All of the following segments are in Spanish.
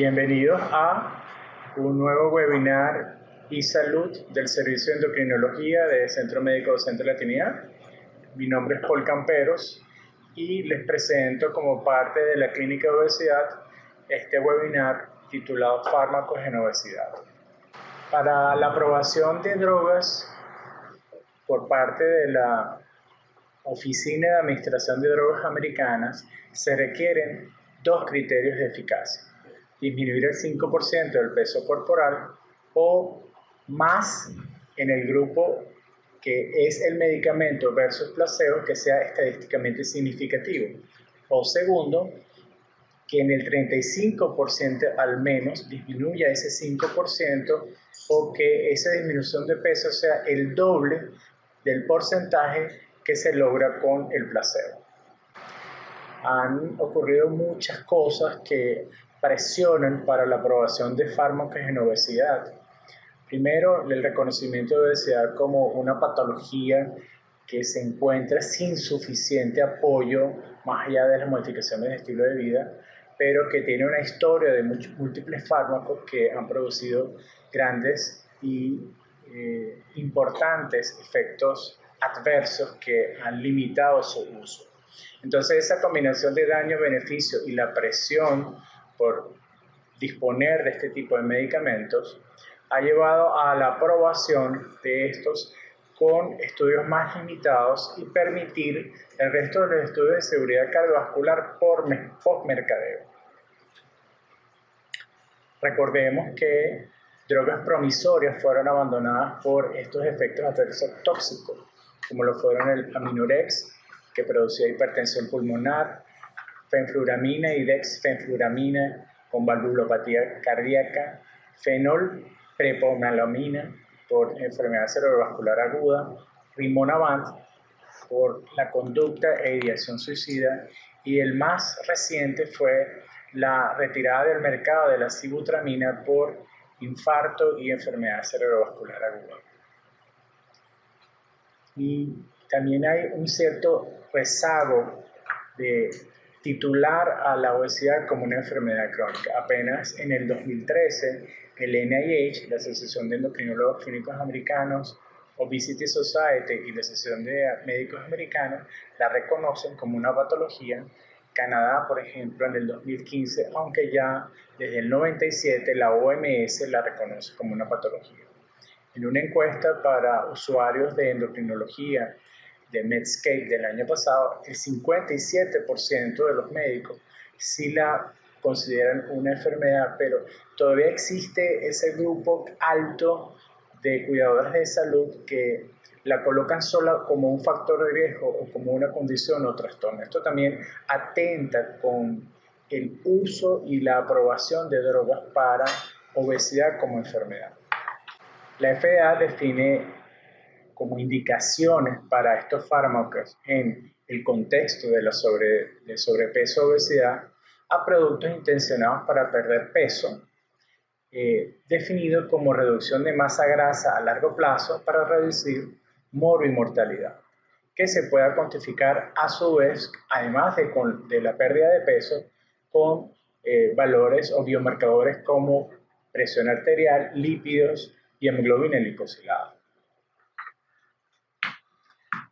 Bienvenidos a un nuevo webinar e-salud del Servicio de Endocrinología del Centro Médico Docente de la Trinidad. Mi nombre es Paul Camperos y les presento como parte de la Clínica de Obesidad este webinar titulado Fármacos en Obesidad. Para la aprobación de drogas por parte de la Oficina de Administración de Drogas Americanas se requieren dos criterios de eficacia: disminuir el 5% del peso corporal o más en el grupo que es el medicamento versus placebo que sea estadísticamente significativo, o segundo, que en el 35% al menos disminuya ese 5% o que esa disminución de peso sea el doble del porcentaje que se logra con el placebo. Han ocurrido muchas cosas que presionan para la aprobación de fármacos en obesidad. Primero, el reconocimiento de obesidad como una patología que se encuentra sin suficiente apoyo más allá de las modificaciones de estilo de vida, pero que tiene una historia de múltiples fármacos que han producido grandes y importantes efectos adversos que han limitado su uso. Entonces, esa combinación de daño-beneficio y la presión por disponer de este tipo de medicamentos ha llevado a la aprobación de estos con estudios más limitados y permitir el resto de los estudios de seguridad cardiovascular post-mercadeo. Recordemos que drogas promisorias fueron abandonadas por estos efectos adversos tóxicos, como lo fueron el Aminorex, que producía hipertensión pulmonar, fenfluramina y dexfenfluramina con valvulopatía cardíaca, fenolpreponalamina por enfermedad cerebrovascular aguda, rimonabant por la conducta e ideación suicida, y el más reciente fue la retirada del mercado de la sibutramina por infarto y enfermedad cerebrovascular aguda. Y también hay un cierto rezago de titular a la obesidad como una enfermedad crónica. Apenas en el 2013, el NIH, la Asociación de Endocrinólogos Clínicos Americanos, Obesity Society y la Asociación de Médicos Americanos la reconocen como una patología. Canadá, por ejemplo, en el 2015, aunque ya desde el 97 la OMS la reconoce como una patología. En una encuesta para usuarios de endocrinología de Medscape del año pasado, el 57% de los médicos sí la consideran una enfermedad, pero todavía existe ese grupo alto de cuidadores de salud que la colocan sola como un factor de riesgo o como una condición o trastorno. Esto también atenta con el uso y la aprobación de drogas para obesidad como enfermedad. La FDA define como indicaciones para estos fármacos en el contexto de sobrepeso o obesidad a productos intencionados para perder peso, definido como reducción de masa grasa a largo plazo para reducir morbimortalidad, que se pueda cuantificar a su vez, además de la pérdida de peso, con valores o biomarcadores como presión arterial, lípidos y hemoglobina glicosilada.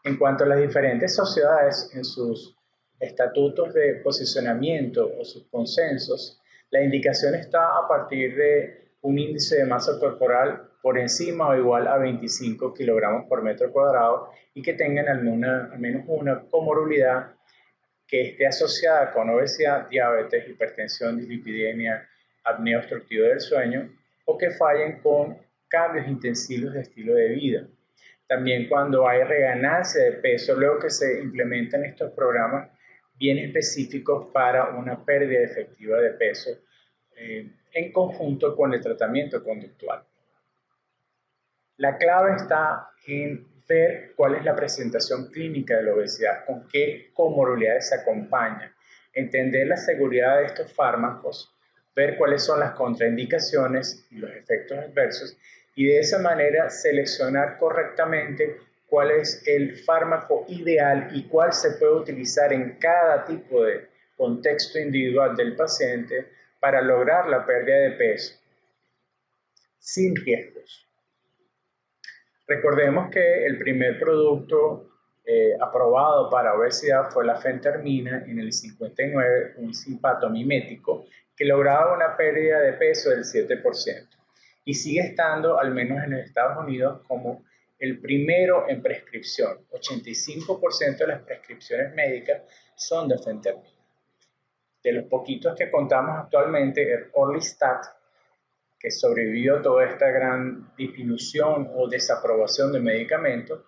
En cuanto a las diferentes sociedades en sus estatutos de posicionamiento o sus consensos, la indicación está a partir de un índice de masa corporal por encima o igual a 25 kilogramos por metro cuadrado y que tengan al menos una comorbilidad que esté asociada con obesidad, diabetes, hipertensión, dislipidemia, apnea obstructiva del sueño o que fallen con cambios intensivos de estilo de vida. También cuando hay reganancia de peso, luego que se implementan estos programas bien específicos para una pérdida efectiva de peso en conjunto con el tratamiento conductual. La clave está en ver cuál es la presentación clínica de la obesidad, con qué comorbilidades se acompaña, entender la seguridad de estos fármacos, ver cuáles son las contraindicaciones y los efectos adversos, y de esa manera seleccionar correctamente cuál es el fármaco ideal y cuál se puede utilizar en cada tipo de contexto individual del paciente para lograr la pérdida de peso sin riesgos. Recordemos que el primer producto aprobado para obesidad fue la fentermina en el 59, un simpatomimético que lograba una pérdida de peso del 7% y sigue estando, al menos en Estados Unidos, como el primero en prescripción. 85% de las prescripciones médicas son de fentermina. De los poquitos que contamos actualmente, el Orlistat, que sobrevivió toda esta gran disminución o desaprobación de medicamentos,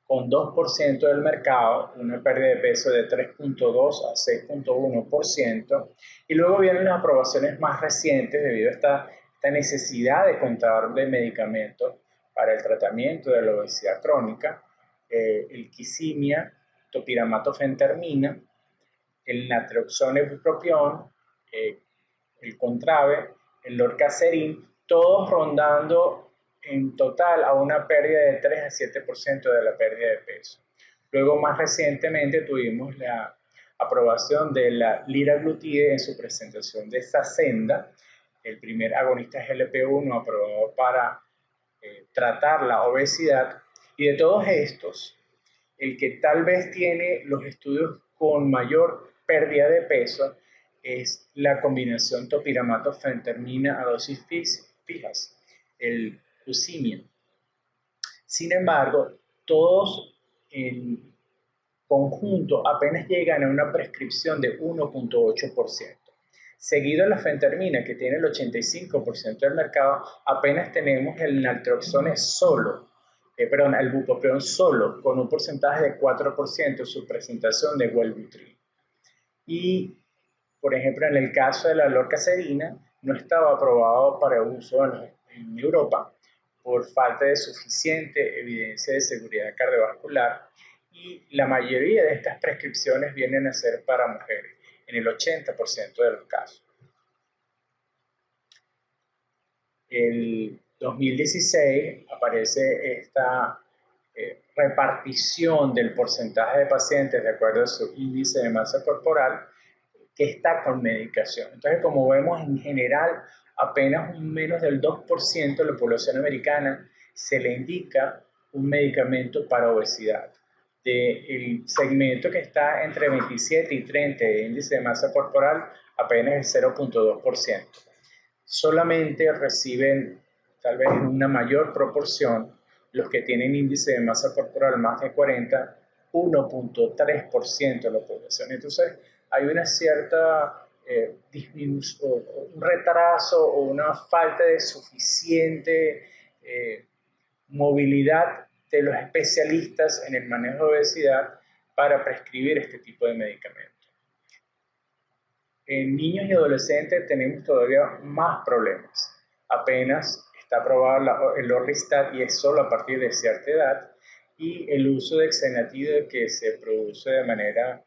con 2% del mercado, una pérdida de peso de 3.2 a 6.1%, y luego vienen las aprobaciones más recientes debido a esta necesidad de contar de medicamentos para el tratamiento de la obesidad crónica, el Qsymia, topiramate-fentermina, el naltrexone bupropión, el Contrave, el Lorcaserin, todos rondando en total a una pérdida de 3 a 7% de la pérdida de peso. Luego, más recientemente, tuvimos la aprobación de la liraglutide en su presentación de Saxenda, el primer agonista GLP-1 aprobado para tratar la obesidad. Y de todos estos, el que tal vez tiene los estudios con mayor pérdida de peso es la combinación topiramato-fentermina a dosis fijas, el Qsymia. Sin embargo, todos en conjunto apenas llegan a una prescripción de 1.8%. Seguido de la fentermina, que tiene el 85% del mercado, apenas tenemos el naltrexone solo, el bupropión solo, con un porcentaje de 4% su presentación de Wellbutrin. Y, por ejemplo, en el caso de la lorcaserina, no estaba aprobado para uso en Europa por falta de suficiente evidencia de seguridad cardiovascular, y la mayoría de estas prescripciones vienen a ser para mujeres, en el 80% de los casos. En 2016 aparece esta repartición del porcentaje de pacientes de acuerdo a su índice de masa corporal que está con medicación. Entonces, como vemos, en general, apenas menos del 2% de la población americana se le indica un medicamento para obesidad. Del segmento que está entre 27 y 30 de índice de masa corporal, apenas el 0.2%. Solamente reciben, tal vez en una mayor proporción, los que tienen índice de masa corporal más de 40, 1.3% de la población. Entonces, hay una cierta disminución, un retraso o una falta de suficiente movilidad de los especialistas en el manejo de obesidad para prescribir este tipo de medicamentos. En niños y adolescentes tenemos todavía más problemas. Apenas está aprobado el Orlistat y es solo a partir de cierta edad, y el uso de exenatida que se produce de manera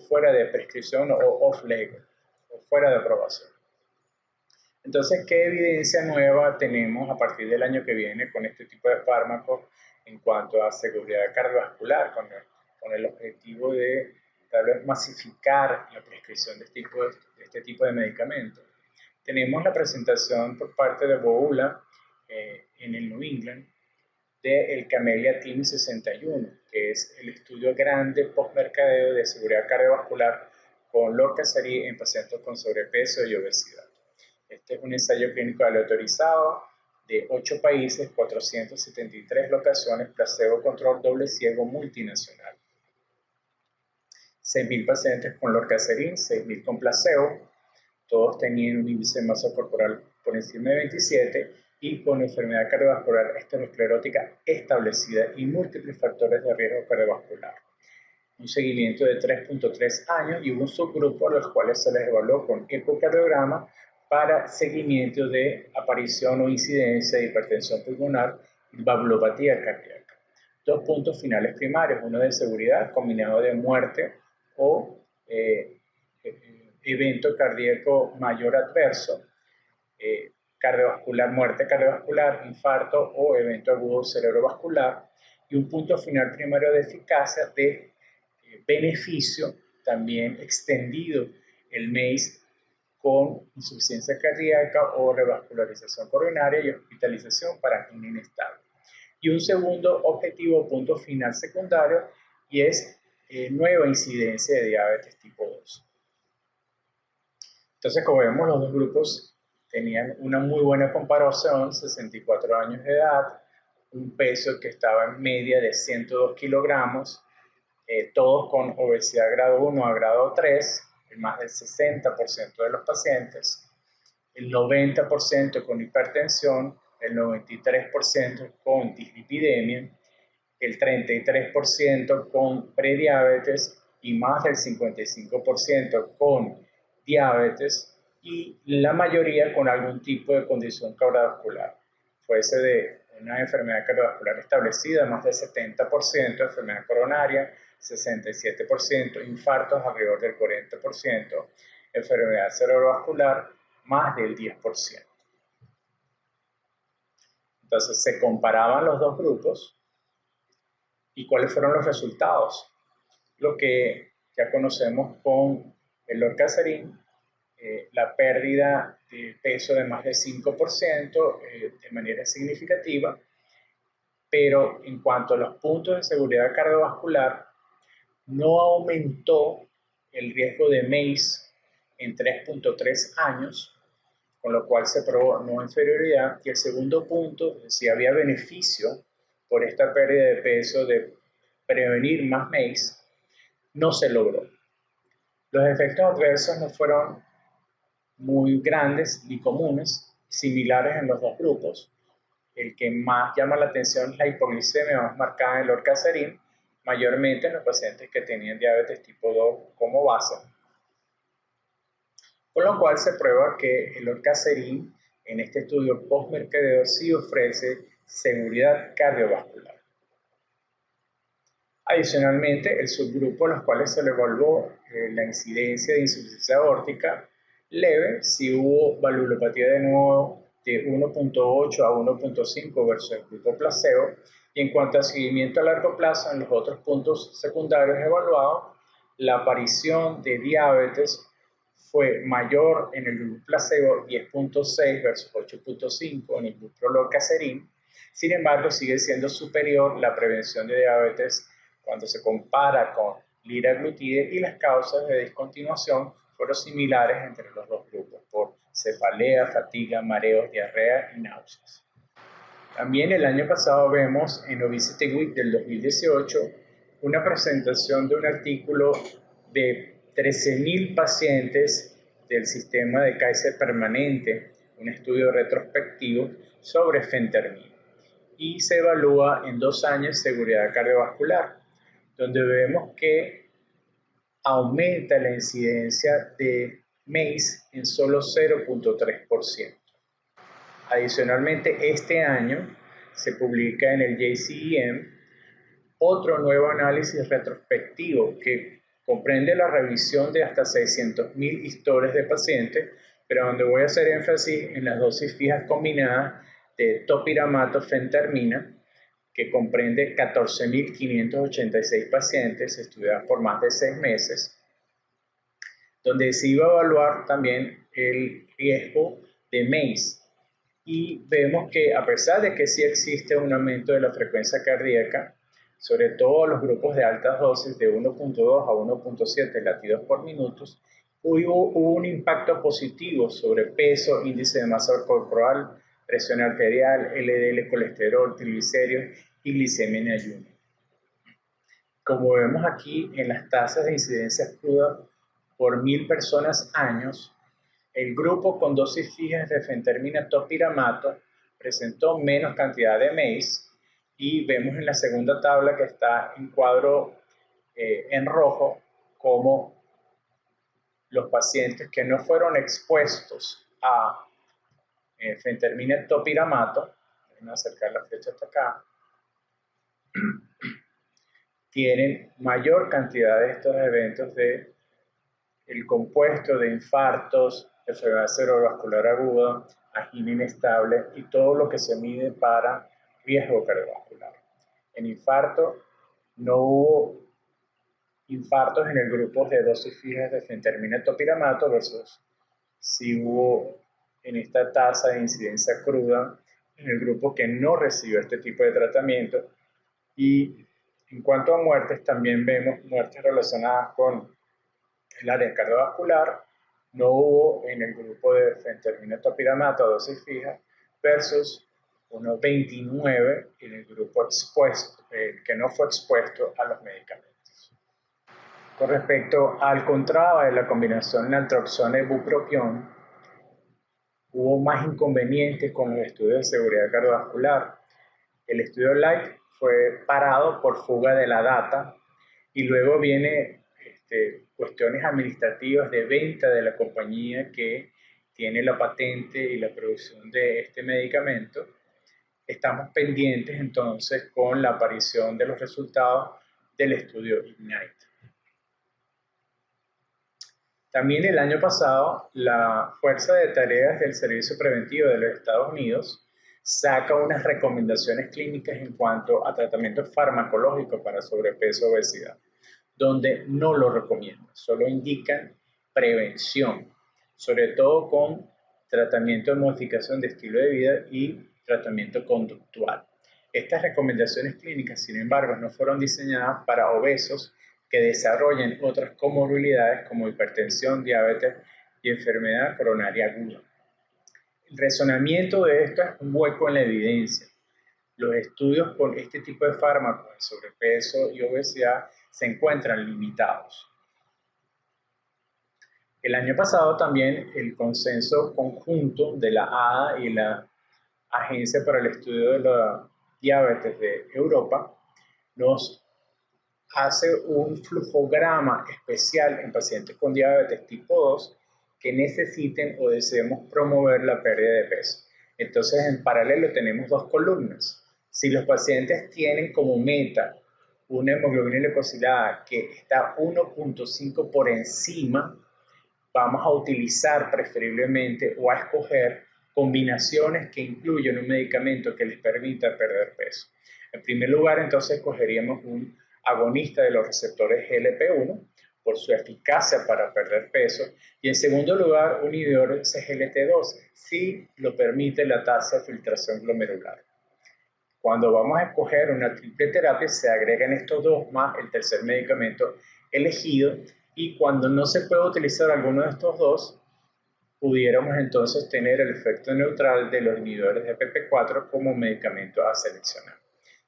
fuera de prescripción o off-label, o fuera de aprobación. Entonces, ¿qué evidencia nueva tenemos a partir del año que viene con este tipo de fármacos en cuanto a seguridad cardiovascular, con el objetivo de tal vez masificar la prescripción de este tipo de medicamentos? Tenemos la presentación por parte de Boula en el New England del Camellia Team 61, que es el estudio grande postmercadeo de seguridad cardiovascular con lorcaserin en pacientes con sobrepeso y obesidad. Este es un ensayo clínico aleatorizado de 8 países, 473 locaciones, placebo control doble ciego multinacional. 6.000 pacientes con lorcaserin, 6.000 con placebo, todos tenían un índice de masa corporal por encima de 27 y con enfermedad cardiovascular esterosclerótica establecida y múltiples factores de riesgo cardiovascular. Un seguimiento de 3.3 años y un subgrupo a los cuales se les evaluó con ecocardiograma para seguimiento de aparición o incidencia de hipertensión pulmonar y valvulopatía cardíaca. 2 puntos finales primarios, uno de seguridad combinado de muerte o evento cardíaco mayor adverso, cardiovascular, muerte cardiovascular, infarto o evento agudo cerebrovascular, y un punto final primario de eficacia de beneficio también extendido el MACE con insuficiencia cardíaca o revascularización coronaria y hospitalización para angina inestable. Y un segundo objetivo, punto final secundario, y es nueva incidencia de diabetes tipo 2. Entonces, como vemos, los dos grupos tenían una muy buena comparación, 64 años de edad, un peso que estaba en media de 102 kilogramos, todos con obesidad grado 1 a grado 3, en más del 60% de los pacientes, el 90% con hipertensión, el 93% con dislipidemia, el 33% con prediabetes y más del 55% con diabetes, y la mayoría con algún tipo de condición cardiovascular. Fuese de una enfermedad cardiovascular establecida, más del 70%, enfermedad coronaria, 67%, infartos alrededor del 40%, enfermedad cerebrovascular, más del 10%. Entonces se comparaban los dos grupos. ¿Y cuáles fueron los resultados? Lo que ya conocemos con el lorcaserin, la pérdida de peso de más del 5% de manera significativa, pero en cuanto a los puntos de seguridad cardiovascular, no aumentó el riesgo de MACE en 3.3 años, con lo cual se probó no inferioridad. Y el segundo punto, si había beneficio por esta pérdida de peso de prevenir más MACE, no se logró. Los efectos adversos no fueron muy grandes ni comunes, similares en los dos grupos. El que más llama la atención es la hipoglicemia más marcada en el lorcaserin, mayormente en los pacientes que tenían diabetes tipo 2 como base. Con lo cual se prueba que el lorcaserin en este estudio post-mercadeo sí ofrece seguridad cardiovascular. Adicionalmente, el subgrupo a los cuales se le evaluó la incidencia de insuficiencia aórtica leve, si hubo valvulopatía de nuevo de 1.8 a 1.5 versus el grupo placebo, y en cuanto a seguimiento a largo plazo en los otros puntos secundarios evaluados, la aparición de diabetes fue mayor en el grupo placebo, 10.6 versus 8.5 en el grupo lorcaserin. Sin embargo, sigue siendo superior la prevención de diabetes cuando se compara con liraglutide, y las causas de discontinuación fueron similares entre los dos grupos, por cefalea, fatiga, mareos, diarrea y náuseas. También el año pasado vemos en Obesity Week del 2018 una presentación de un artículo de 13.000 pacientes del sistema de Kaiser permanente, un estudio retrospectivo sobre fentermina, y se evalúa en 2 años seguridad cardiovascular, donde vemos que aumenta la incidencia de MACE en solo 0.3%. Adicionalmente, este año se publica en el JCEM otro nuevo análisis retrospectivo que comprende la revisión de hasta 600.000 historias de pacientes, pero donde voy a hacer énfasis en las dosis fijas combinadas de topiramato fentermina, que comprende 14.586 pacientes estudiados por más de 6 meses, donde se iba a evaluar también el riesgo de MACE. Y vemos que a pesar de que sí existe un aumento de la frecuencia cardíaca, sobre todo los grupos de altas dosis de 1.2 a 1.7 latidos por minuto, hubo un impacto positivo sobre peso, índice de masa corporal, presión arterial, LDL, colesterol, triglicéridos y glicemia en ayuno. Como vemos aquí en las tasas de incidencia cruda por 1.000 personas años, el grupo con dosis fijas de fentermina topiramato presentó menos cantidad de MACE, y vemos en la segunda tabla que está en cuadro en rojo como los pacientes que no fueron expuestos a fentermina topiramato, voy a acercar la flecha hasta acá, tienen mayor cantidad de estos eventos de el compuesto de infartos, enfermedad cerebrovascular aguda, angina inestable y todo lo que se mide para riesgo cardiovascular. En infarto no hubo infartos en el grupo de dosis fijas de fentermina topiramato versus sí hubo en esta tasa de incidencia cruda en el grupo que no recibió este tipo de tratamiento. Y en cuanto a muertes, también vemos muertes relacionadas con el área cardiovascular. No hubo en el grupo de fentermina topiramato a dosis fija versus unos 29 en el grupo expuesto, que no fue expuesto a los medicamentos. Con respecto al contraba de la combinación naltrexona y bupropión, hubo más inconvenientes con los estudios de seguridad cardiovascular. El estudio LIGHT fue parado por fuga de la data y luego viene cuestiones administrativas de venta de la compañía que tiene la patente y la producción de este medicamento. Estamos pendientes entonces con la aparición de los resultados del estudio IGNITE. También el año pasado, la Fuerza de Tareas del Servicio Preventivo de los Estados Unidos saca unas recomendaciones clínicas en cuanto a tratamientos farmacológicos para sobrepeso y obesidad, donde no lo recomiendan, solo indican prevención, sobre todo con tratamiento de modificación de estilo de vida y tratamiento conductual. Estas recomendaciones clínicas, sin embargo, no fueron diseñadas para obesos que desarrollen otras comorbilidades como hipertensión, diabetes y enfermedad coronaria aguda. El razonamiento de esto es un hueco en la evidencia. Los estudios con este tipo de fármacos en sobrepeso y obesidad se encuentran limitados. El año pasado también el consenso conjunto de la ADA y la Agencia para el Estudio de la Diabetes de Europa nos hace un flujograma especial en pacientes con diabetes tipo 2 que necesiten o deseemos promover la pérdida de peso. Entonces, en paralelo tenemos dos columnas. Si los pacientes tienen como meta una hemoglobina glicosilada que está 1.5 por encima, vamos a utilizar preferiblemente o a escoger combinaciones que incluyan un medicamento que les permita perder peso. En primer lugar, entonces, escogeríamos un agonista de los receptores GLP-1 por su eficacia para perder peso, y en segundo lugar, un inhibidor de SGLT2 si lo permite la tasa de filtración glomerular. Cuando vamos a escoger una triple terapia, se agregan estos dos más el tercer medicamento elegido, y cuando no se puede utilizar alguno de estos dos, pudiéramos entonces tener el efecto neutral de los inhibidores de PP4 como medicamento a seleccionar.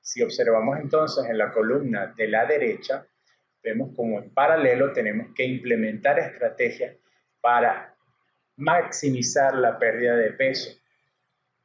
Si observamos entonces en la columna de la derecha, vemos como en paralelo tenemos que implementar estrategias para maximizar la pérdida de peso.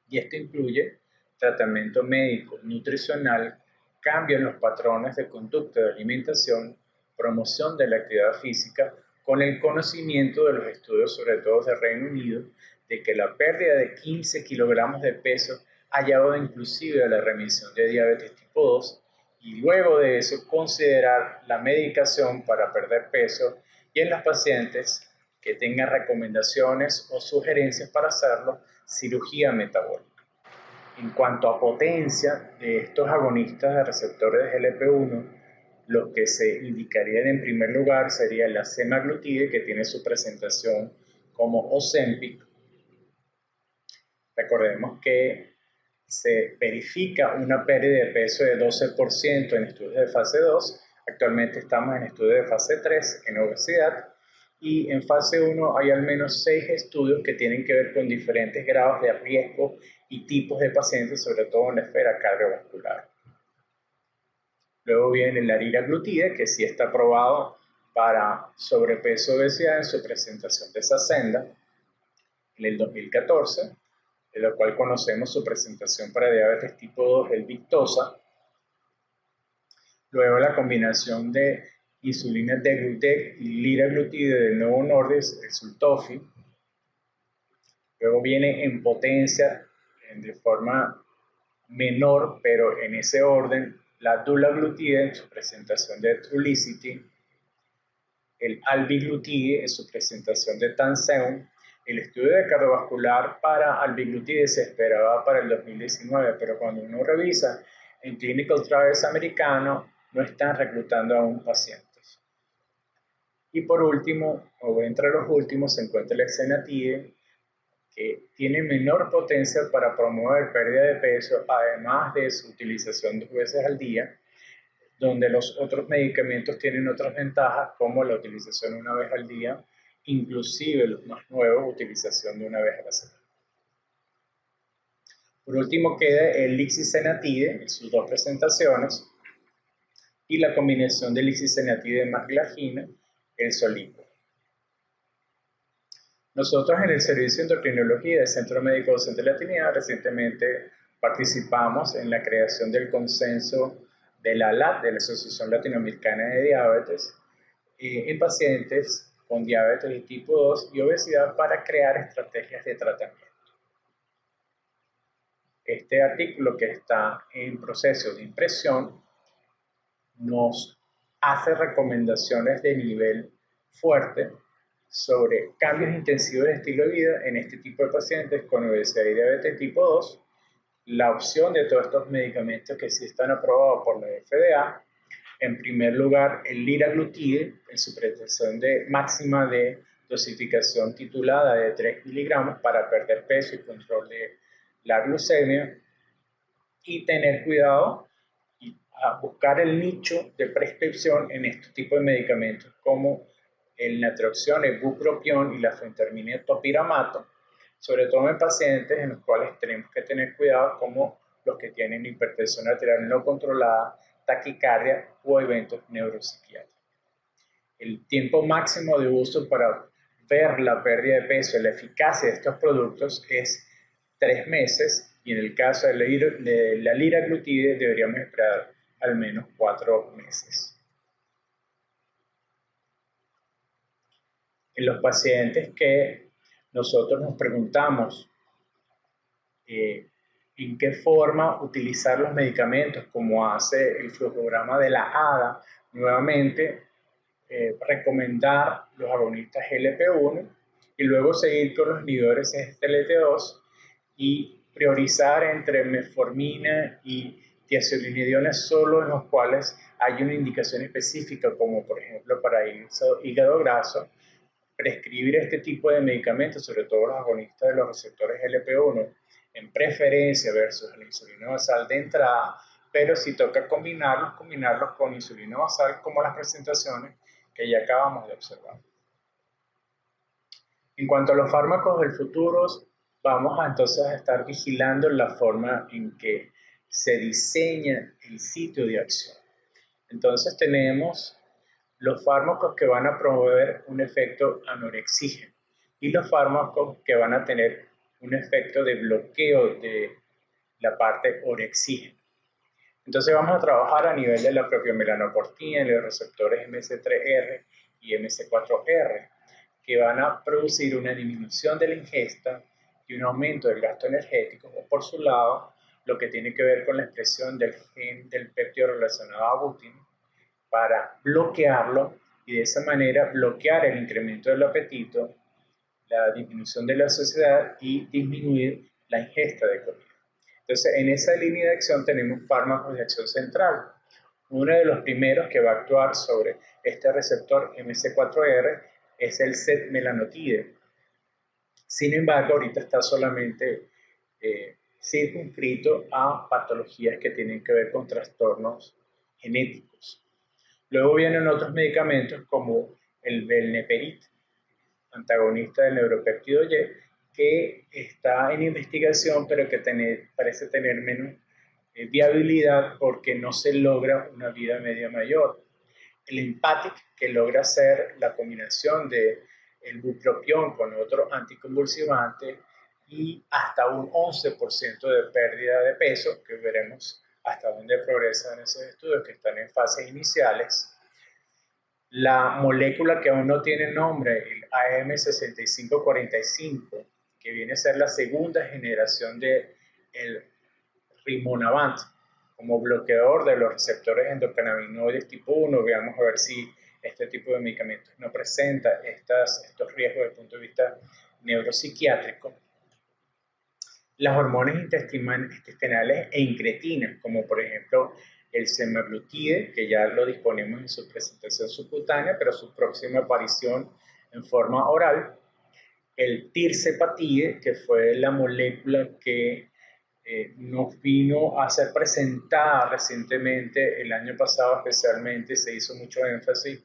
Y esto incluye tratamiento médico, nutricional, cambio en los patrones de conducta de alimentación, promoción de la actividad física, con el conocimiento de los estudios, sobre todo del Reino Unido, de que la pérdida de 15 kilogramos de peso ha llevado inclusive a la remisión de diabetes tipo 2, y luego de eso considerar la medicación para perder peso, y en los pacientes que tengan recomendaciones o sugerencias para hacerlo, cirugía metabólica. En cuanto a potencia de estos agonistas de receptores de GLP-1, los que se indicarían en primer lugar sería la semaglutide, que tiene su presentación como Ozempic. Recordemos que se verifica una pérdida de peso de 12% en estudios de fase 2. Actualmente estamos en estudios de fase 3 en obesidad, y en fase 1 hay al menos 6 estudios que tienen que ver con diferentes grados de riesgo y tipos de pacientes, sobre todo en la esfera cardiovascular. Luego viene la liraglutide, que sí está aprobado para sobrepeso y obesidad en su presentación de Saxenda en el 2014, de lo cual conocemos su presentación para diabetes tipo 2, el Victoza. Luego la combinación de insulina deglutec y liraglutide de Novo Nordisk, el Sultofi. Luego viene en potencia de forma menor, pero en ese orden, la dulaglutide en su presentación de Trulicity, el albiglutide en su presentación de Tanseum. El estudio de cardiovascular para albiglutide se esperaba para el 2019, pero cuando uno revisa en Clinical Trials americano, no están reclutando aún pacientes. Y por último, o entre los últimos, se encuentra el exenatide, que tiene menor potencia para promover pérdida de peso, además de su utilización 2 veces al día, donde los otros medicamentos tienen otras ventajas, como la utilización 1 vez al día, inclusive los más nuevos, utilización de 1 vez a la semana. Por último queda el lixisenatide en sus 2 presentaciones y la combinación de lixisenatide más glagina, el Soliqua. Nosotros en el Servicio de Endocrinología del Centro Médico Docente de la Trinidad recientemente participamos en la creación del consenso de la ALAD, de la Asociación Latinoamericana de Diabetes, en pacientes con diabetes de tipo 2 y obesidad para crear estrategias de tratamiento. Este artículo, que está en proceso de impresión, nos hace recomendaciones de nivel fuerte sobre cambios intensivos de estilo de vida en este tipo de pacientes con obesidad y diabetes tipo 2, la opción de todos estos medicamentos que sí están aprobados por la FDA. En primer lugar, el liraglutide, en su presentación máxima de dosificación titulada de 3 miligramos para perder peso y control de la glucemia, y tener cuidado y buscar el nicho de prescripción en este tipo de medicamentos como el natroxón, el bupropión y la fentermina topiramato, sobre todo en pacientes en los cuales tenemos que tener cuidado, como los que tienen hipertensión arterial no controlada, taquicardia o eventos neuropsiquiátricos. El tiempo máximo de uso para ver la pérdida de peso y la eficacia de estos productos es 3 meses, y en el caso de la liraglutide deberíamos esperar al menos 4 meses. En los pacientes que nosotros nos preguntamos en qué forma utilizar los medicamentos, como hace el flujograma de la ADA, nuevamente recomendar los agonistas GLP-1 y luego seguir con los inhibidores SGLT2 y priorizar entre metformina y tiazolinidiona solo en los cuales hay una indicación específica, como por ejemplo para hígado graso, prescribir este tipo de medicamentos, sobre todo los agonistas de los receptores GLP-1, en preferencia versus la insulina basal de entrada, pero si toca combinarlos con insulina basal, como las presentaciones que ya acabamos de observar. En cuanto a los fármacos del futuro, vamos entonces a estar vigilando la forma en que se diseña el sitio de acción. Entonces tenemos los fármacos que van a promover un efecto anorexígeno y los fármacos que van a tener un efecto de bloqueo de la parte orexígena. Entonces vamos a trabajar a nivel de la propia melanocortina, los receptores MC3R y MC4R, que van a producir una disminución de la ingesta y un aumento del gasto energético, o por su lado, lo que tiene que ver con la expresión del gen del péptido relacionado a butino, para bloquearlo y de esa manera bloquear el incremento del apetito, la disminución de la saciedad y disminuir la ingesta de comida. Entonces, en esa línea de acción tenemos fármacos de acción central. Uno de los primeros que va a actuar sobre este receptor MC4R es el setmelanotide. Sin embargo, ahorita está solamente circunscrito a patologías que tienen que ver con trastornos genéticos. Luego vienen otros medicamentos como el belneperit, antagonista del neuropéptido Y, que está en investigación, pero que parece tener menos viabilidad porque no se logra una vida media mayor. El Empatic, que logra hacer la combinación de el bupropión con otro anticonvulsivante y hasta un 11% de pérdida de peso, que veremos hasta dónde progresan esos estudios que están en fases iniciales. La molécula que aún no tiene nombre, el AM6545, que viene a ser la segunda generación del rimonabant, como bloqueador de los receptores endocannabinoides tipo 1, veamos a ver si este tipo de medicamentos no presenta estos riesgos desde el punto de vista neuropsiquiátrico. Las hormonas intestinales e incretinas, como por ejemplo el semaglutide, que ya lo disponemos en su presentación subcutánea, pero su próxima aparición en forma oral, el tirzepatide, que fue la molécula que nos vino a ser presentada recientemente, el año pasado especialmente, se hizo mucho énfasis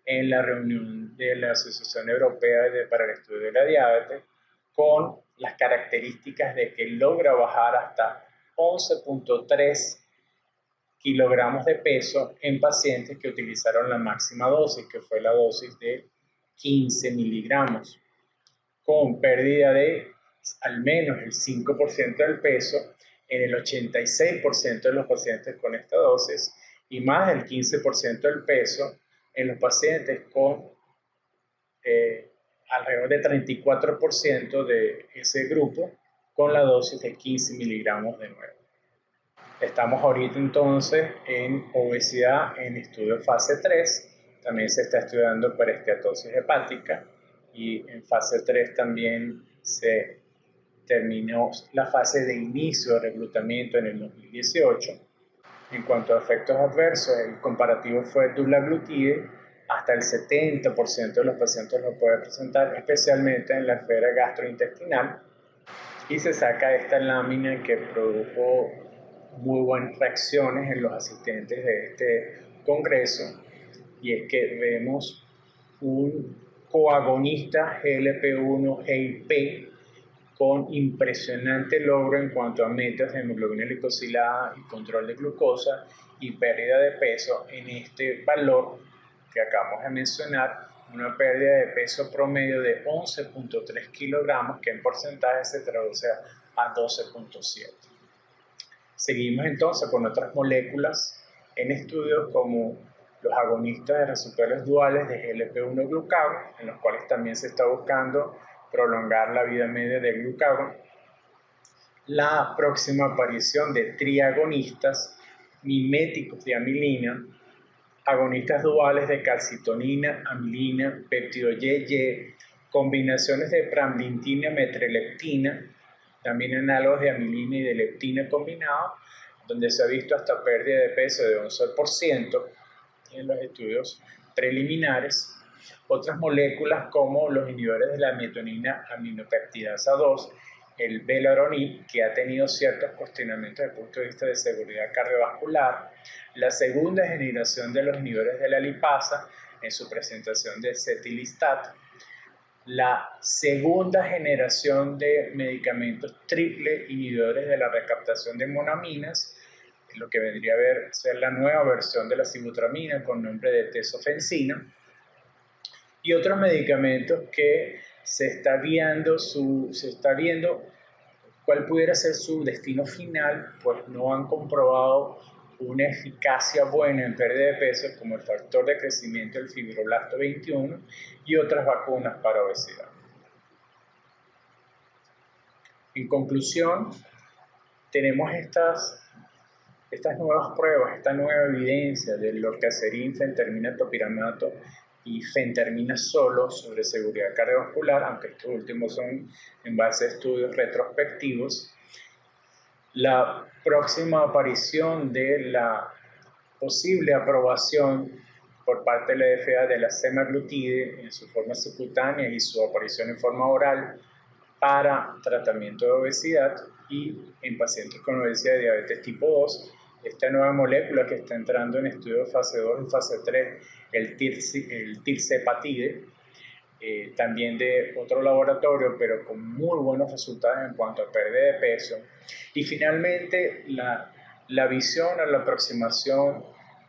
en la reunión de la Asociación Europea para el Estudio de la Diabetes, con las características de que logra bajar hasta 11.3 kilogramos de peso en pacientes que utilizaron la máxima dosis, que fue la dosis de 15 miligramos, con pérdida de al menos el 5% del peso en el 86% de los pacientes con esta dosis y más del 15% del peso en los pacientes con alrededor de 34% de ese grupo con la dosis de 15 miligramos de nuevo. Estamos ahorita entonces en obesidad en estudio fase 3, también se está estudiando para esteatosis hepática y en fase 3 también se terminó la fase de inicio de reclutamiento en el 2018. En cuanto a efectos adversos, el comparativo fue dulaglutide, hasta el 70% de los pacientes lo puede presentar, especialmente en la esfera gastrointestinal, y se saca esta lámina que produjo muy buenas reacciones en los asistentes de este congreso, y es que vemos un coagonista GLP-1/GIP con impresionante logro en cuanto a metas de hemoglobina glicosilada y control de glucosa y pérdida de peso en este valor que acabamos de mencionar, una pérdida de peso promedio de 11.3 kilogramos, que en porcentaje se traduce a 12.7. Seguimos entonces con otras moléculas en estudios como los agonistas de receptores duales de GLP-1 glucagón, en los cuales también se está buscando prolongar la vida media del glucagón. La próxima aparición de triagonistas miméticos de amilina, agonistas duales de calcitonina, amilina, péptido YY, combinaciones de pramlintina, metreleptina, también análogos de amilina y de leptina combinados, donde se ha visto hasta pérdida de peso de 11% en los estudios preliminares. Otras moléculas como los inhibidores de la metionina aminopeptidasa 2, el velaronib, que ha tenido ciertos cuestionamientos desde el punto de vista de seguridad cardiovascular, la segunda generación de los inhibidores de la lipasa en su presentación de cetilistat, la segunda generación de medicamentos triple inhibidores de la recaptación de monaminas, lo que vendría a ser la nueva versión de la sibutramina con nombre de tesofensina, y otros medicamentos que se está viendo cuál pudiera ser su destino final, pues no han comprobado una eficacia buena en pérdida de peso como el factor de crecimiento del fibroblasto 21 y otras vacunas para obesidad. En conclusión, tenemos estas nuevas pruebas, esta nueva evidencia de lorcaserin, fentermina, topiramato y fentermina solo sobre seguridad cardiovascular, aunque estos últimos son en base a estudios retrospectivos. La próxima aparición de la posible aprobación por parte de la FDA de la semaglutide en su forma subcutánea y su aparición en forma oral para tratamiento de obesidad y en pacientes con obesidad y diabetes tipo 2, esta nueva molécula que está entrando en estudio de fase 2 y fase 3, el tirzepatide, también de otro laboratorio, pero con muy buenos resultados en cuanto a pérdida de peso. Y finalmente, la visión o la aproximación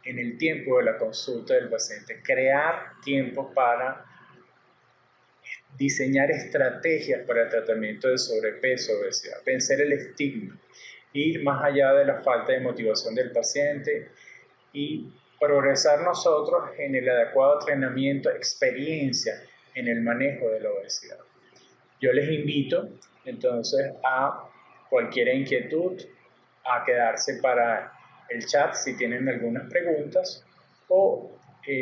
en el tiempo de la consulta del paciente, crear tiempo para diseñar estrategias para el tratamiento de sobrepeso, obesidad, vencer el estigma, ir más allá de la falta de motivación del paciente y progresar nosotros en el adecuado entrenamiento, experiencia en el manejo de la obesidad. Yo les invito entonces a cualquier inquietud a quedarse para el chat si tienen algunas preguntas o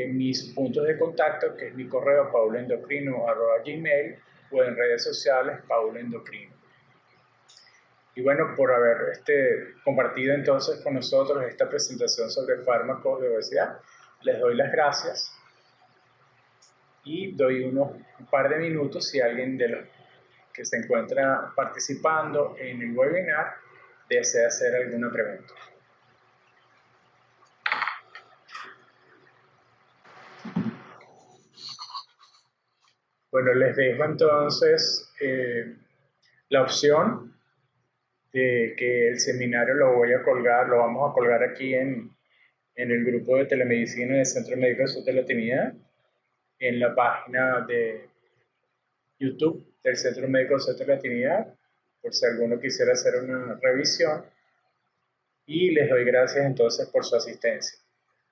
mis puntos de contacto, que es mi correo pauloendocrino@gmail, o en redes sociales pauloendocrino. Y bueno, por haber compartido entonces con nosotros esta presentación sobre fármacos de obesidad, les doy las gracias y doy un par de minutos si alguien de los que se encuentra participando en el webinar desea hacer alguna pregunta. Bueno, les dejo entonces la opción de que el seminario lo voy a colgar, lo vamos a colgar aquí en el grupo de telemedicina del Centro Médico de Sur de Latinidad, en la página de YouTube del Centro Médico de Sur de Latinidad, por si alguno quisiera hacer una revisión. Y les doy gracias entonces por su asistencia.